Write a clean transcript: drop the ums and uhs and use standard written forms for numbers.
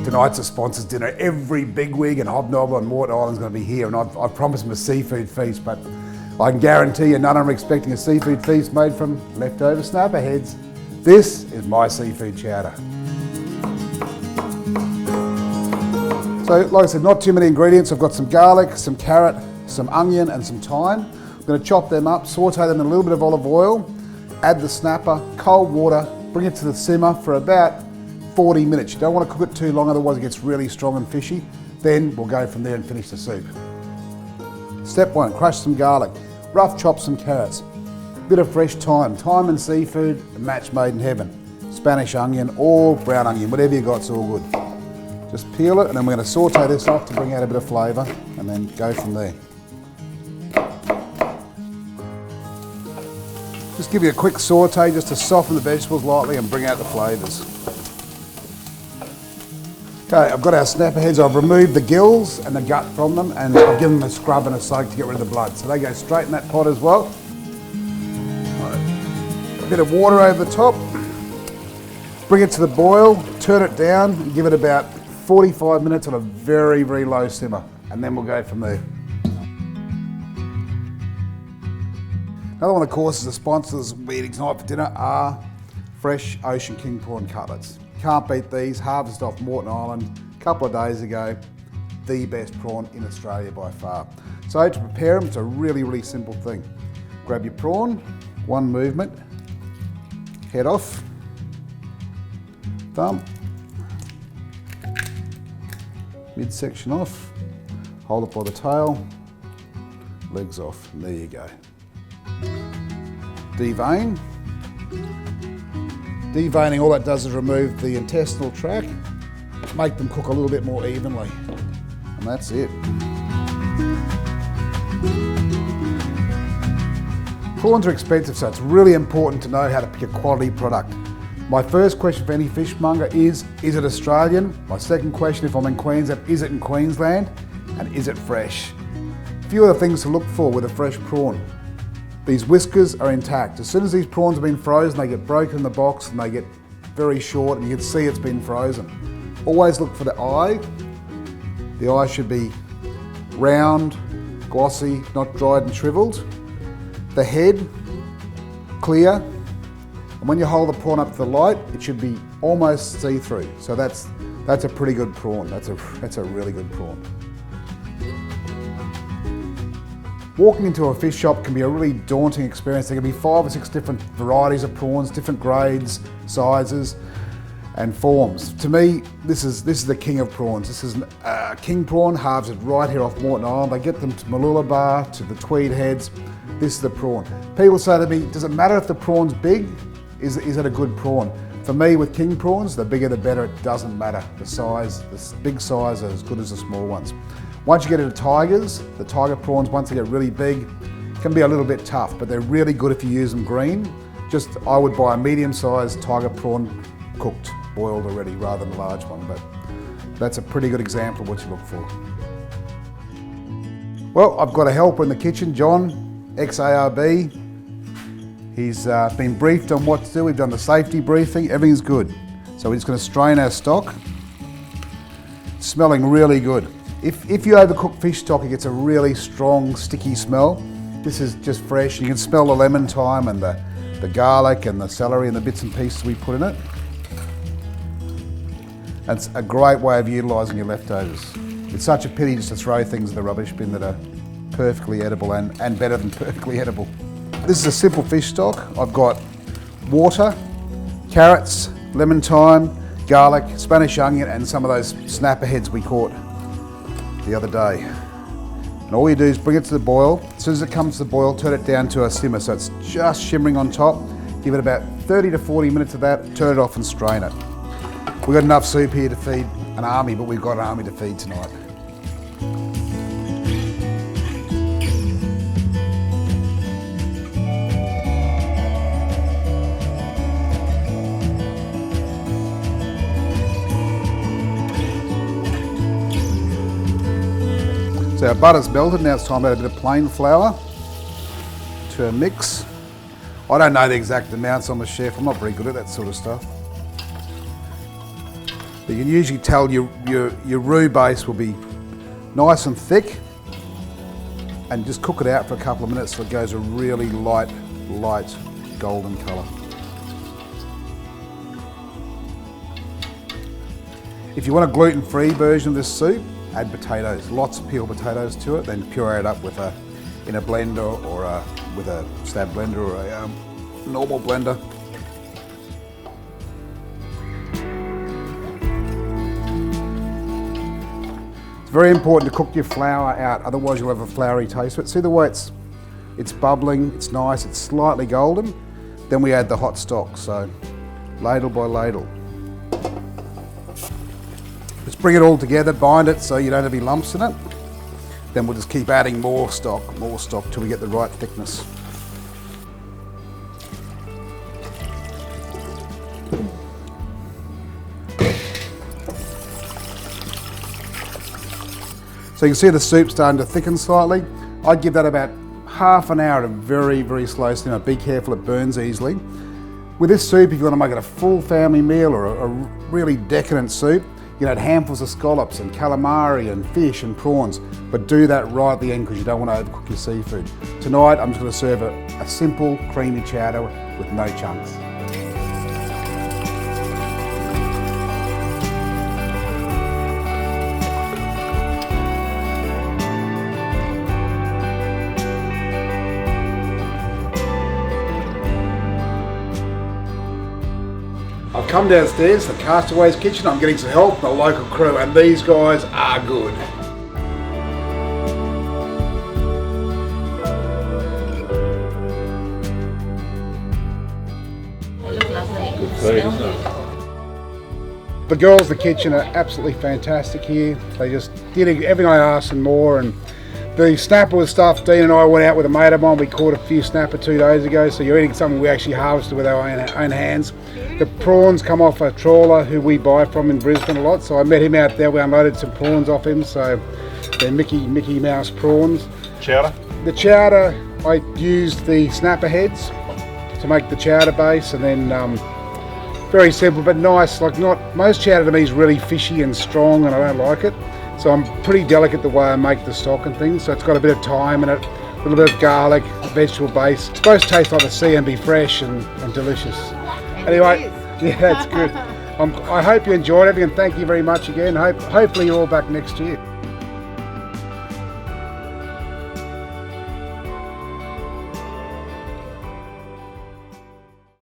Tonight's a sponsors dinner. Every bigwig and hobnob on Moreton Island is going to be here, and I've promised them a seafood feast, but I can guarantee you none of them are expecting a seafood feast made from leftover snapper heads. This is my seafood chowder. So, like I said, not too many ingredients. I've got some garlic, some carrot, some onion and some thyme. I'm going to chop them up, saute them in a little bit of olive oil, add the snapper, cold water, bring it to the simmer for about 40 minutes. You don't want to cook it too long, otherwise it gets really strong and fishy. Then we'll go from there and finish the soup. Step 1, crush some garlic, rough chop some carrots, bit of fresh thyme. Thyme and seafood, a match made in heaven. Spanish onion or brown onion, whatever you got's all good. Just peel it, and then we're going to saute this off to bring out a bit of flavour, and then go from there. Just give you a quick saute just to soften the vegetables lightly and bring out the flavours. Okay, I've got our snapper heads. I've removed the gills and the gut from them, and I've given them a scrub and a soak to get rid of the blood. So they go straight in that pot as well. A bit of water over the top. Bring it to the boil, turn it down, and give it about 45 minutes on a very, very low simmer, and then we'll go from there. Another one, of course, is the sponsors we're eating tonight for dinner are fresh ocean king prawn cutlets. Can't beat these, harvested off Moreton Island a couple of days ago. The best prawn in Australia by far. So to prepare them, it's a really, really simple thing. Grab your prawn, one movement, head off, thumb, midsection off, hold it by the tail, legs off, and there you go. Devein. Deveining, all that does is remove the intestinal tract, make them cook a little bit more evenly, and that's it. Prawns are expensive, so it's really important to know how to pick a quality product. My first question for any fishmonger is it Australian? My second question, if I'm in Queensland, is it in Queensland? And is it fresh? A few other things to look for with a fresh prawn. These whiskers are intact. As soon as these prawns have been frozen, they get broken in the box and they get very short, and you can see it's been frozen. Always look for the eye. The eye should be round, glossy, not dried and shriveled. The head, clear. And when you hold the prawn up to the light, it should be almost see-through. So that's a pretty good prawn. That's a really good prawn. Walking into a fish shop can be a really daunting experience. There can be 5 or 6 different varieties of prawns, different grades, sizes, and forms. To me, this is the king of prawns. This is king prawn, harvested right here off Moreton Island. They get them to Mooloolaba, to the Tweed Heads. This is the prawn. People say to me, does it matter if the prawn's big? Is it a good prawn? For me, with king prawns, the bigger the better. It doesn't matter. The size, the big size are as good as the small ones. Once you get into tigers, the tiger prawns, once they get really big, can be a little bit tough, but they're really good if you use them green. I would buy a medium-sized tiger prawn cooked, boiled already, rather than a large one, but that's a pretty good example of what you look for. Well, I've got a helper in the kitchen, John, ex-ARB. He's been briefed on what to do. We've done the safety briefing, everything's good. So we're just going to strain our stock. It's smelling really good. If you overcook fish stock, it gets a really strong, sticky smell. This is just fresh. You can smell the lemon thyme and the garlic and the celery and the bits and pieces we put in it. It's a great way of utilising your leftovers. It's such a pity just to throw things in the rubbish bin that are perfectly edible and better than perfectly edible. This is a simple fish stock. I've got water, carrots, lemon thyme, garlic, Spanish onion, and some of those snapper heads we caught the other day. And all you do is bring it to the boil. As soon as it comes to the boil, turn it down to a simmer so it's just shimmering on top. Give it about 30 to 40 minutes of that, turn it off and strain it. We've got enough soup here to feed an army, but we've got an army to feed tonight. So our butter's melted, now it's time to add a bit of plain flour to a mix. I don't know the exact amounts, I'm a chef, I'm not very good at that sort of stuff. You can usually tell your roux base will be nice and thick, and just cook it out for a couple of minutes so it goes a really light golden colour. If you want a gluten-free version of this soup, add potatoes, lots of peeled potatoes to it, then puree it up in a blender or with a stab blender or a normal blender. It's very important to cook your flour out, otherwise you'll have a floury taste to it. See the way it's bubbling, it's nice, it's slightly golden. Then we add the hot stock, so ladle by ladle. Just bring it all together, bind it so you don't have any lumps in it. Then we'll just keep adding more stock till we get the right thickness. So you can see the soup starting to thicken slightly. I'd give that about half an hour at a very, very slow simmer. Be careful, it burns easily. With this soup, if you want to make it a full family meal or a really decadent soup, you can add handfuls of scallops and calamari and fish and prawns, but do that right at the end because you don't want to overcook your seafood. Tonight, I'm just going to serve a simple, creamy chowder with no chunks. I've come downstairs to the Castaway's kitchen. I'm getting some help from the local crew, and these guys are good. They look lovely. Good food, isn't it? The girls in the kitchen are absolutely fantastic here. They just did everything I asked and more. And the snapper was stuff, Dean and I went out with a mate of mine. We caught a few snapper 2 days ago, so you're eating something we actually harvested with our own hands. The prawns come off a trawler who we buy from in Brisbane a lot, so I met him out there. We unloaded some prawns off him, so they're Mickey Mouse prawns. Chowder? The chowder, I used the snapper heads to make the chowder base, and then very simple but nice. Like, not most chowder to me is really fishy and strong, and I don't like it. So I'm pretty delicate the way I make the stock and things. So it's got a bit of thyme in it, a little bit of garlic, vegetable base. It's supposed to taste like the sea and be fresh and delicious. Anyway, yeah, that's good. I hope you enjoyed everything, and thank you very much again. Hopefully you're all back next year.